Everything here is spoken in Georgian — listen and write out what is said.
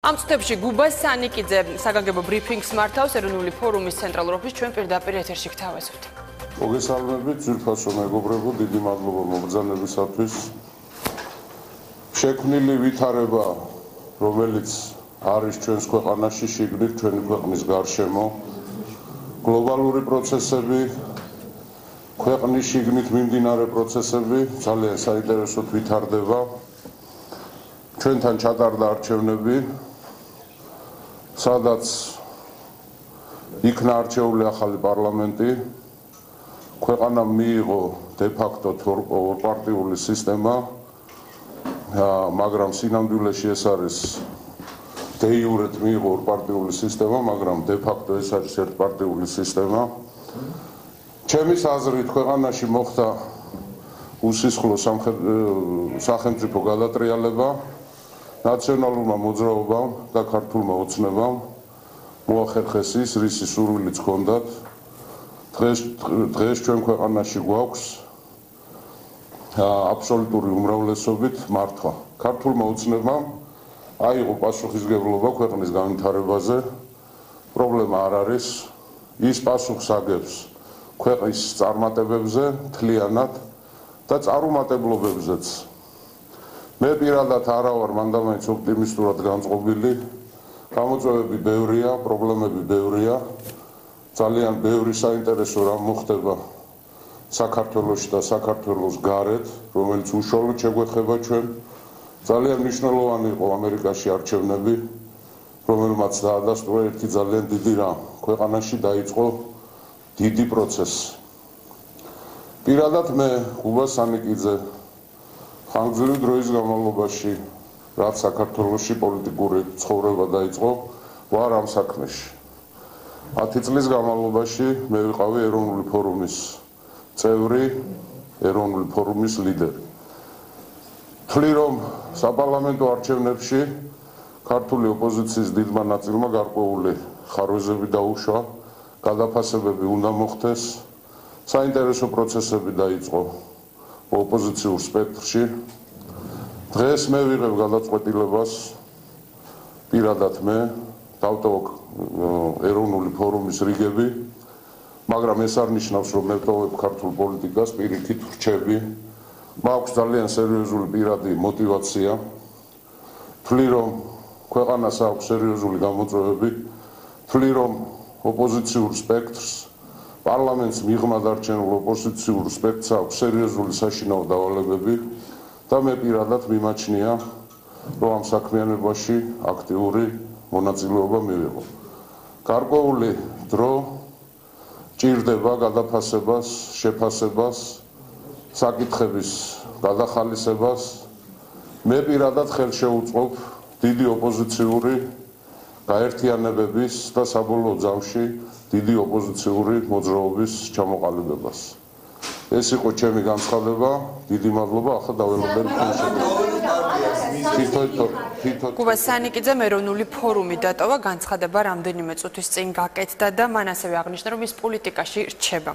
Am წუთებში გუბას სანიკიძე საგანგებო ბრიფინგს მართავს ეროვნული ფორუმის ცენტრალურ ოფისში ჩვენ პირდაპირ ეთერში გთავაზობთ. მოგესალმებით, ძვირფასო მეგობრებო, დიდი მადლობა მობრძანებისათვის. შექმნილი ვითარება, რომელიც არის ჩვენს ქვეყანაში, შიგნით ჩვენი ქვეყნის გარშემო, გლობალური პროცესები, ქვეყნის შიგნით მიმდინარე პროცესები ძალიან საინტერესოდ ვითარდება. ჩვენთან ჩატარდა არჩევნები, სადაც იქნა არჩეული ახალი პარლამენტი, ქვეყანამ მიიღო დე-ფაქტო ორპარტიული სისტემა, მაგრამ სინამდვილეში ეს არის დე-იურეთ მიიღო ორპარტიული სისტემა, მაგრამ დე-ფაქტო ეს არის ერთპარტიული სისტემა. ჩემის აზრით ქვეყანაში მოხდა უსისხლო სახელმწიფო გადატრიალება, ნაციონალურმა მოძრაობამ და ქართულმა ოცნებამ მოახერხეს ის, რისი სურვილიც ჰქონდათ. დღეს ჩვენ ქვეყანაში გვაქვს აბსოლუტური უმრავლესობით მართვა. ქართულმა ოცნებამ აიღო პასუხისმგებლობა ქვეყნის განვითარებაზე. პრობლემა არ არის, ის პასუხს აგებს ქვეყნის წარმატებებზე, მთლიანად და წარუმატებლობებზეც. მე პირადად არა ვარ მანდამაინც ოპტიმისტურად განწყობილი. გამოწვევები ბევრია, პრობლემები ბევრია. ძალიან ბევრი საინტერესო რამ მოხდება საქართველოში და საქართველოს გარეთ, რომელიც უშუალოდ შეგვეხება ჩვენ. ძალიან მნიშვნელოვანი იყო ამერიკაში არჩევნები, რომელმაც დაადასტურა ერთი ძალიან დიდი რამ. ქვეყანაში დაიწყო დიდი პროცესი. პირადად მე გუბას სანიკიძე ხანგრძლივი დროის განმავლობაში, რაც საქართველოში პოლიტიკური ცხოვრება დაიწყო, ვარ ამ საქმეში. 10 წლის განმავლობაში მე ვიყავი ეროვნული ფორუმის წევრი, ეროვნული ფორუმის ლიდერი. ვთვლი, რომ საპარლამენტო არჩევნებში ქართული ოპოზიციის დიდმა ნაწილმა გარკვეული ხარვეზები დაუშვა, გადაფასებები უნდა მოხდეს, საინტერესო პროცესები დაიწყო ოპოზიციურ სპექტრში. დღეს მე ვიღებ გადაწყვეტილებას, პირადად მე დავტოვო ეროვნული ფორუმის რიგები, მაგრამ ეს არ ნიშნავს, რომ მე ვტოვებ ქართულ პოლიტიკას, პირიქით ვრჩები. მაქვს ძალიან სერიოზული პირადი мотивация. ვთვლი, რომ ქვეყანას აქვს სერიოზული გამოწვევები, ვთვლი, რომ ოპოზიციურ სპექტრს, პარლამენტს მიღმა დარჩენილ ოპოზიციურ სპექტრს აქვს სერიოზული საშინაო დავალებები და მე პირადად მიმაჩნია, რომ ამ საქმიანობაში აქტიური მონაწილეობა მივიღო. გარკვეული დრო ჭირდება გადაფასებას, შეფასებას, საკითხების გადახალისებას. მე პირადად ხელშეუწყობ დიდი ოპოზიციური გაერთიანებების და საბოლოო ჯამში დიდი ოპოზიციური მოძრაობის ჩამოყალიბებას. ეს იყო ჩემი განცხადება. დიდი მადლობა. ახლა დაველოდებ გუბას სანიკიძემ ეროვნული ფორუმი დატოვა, განცხადება რამდენიმე წუთის წინ გაკეთდა და მან ასევე აღნიშნა, რომ ის პოლიტიკაში რჩება.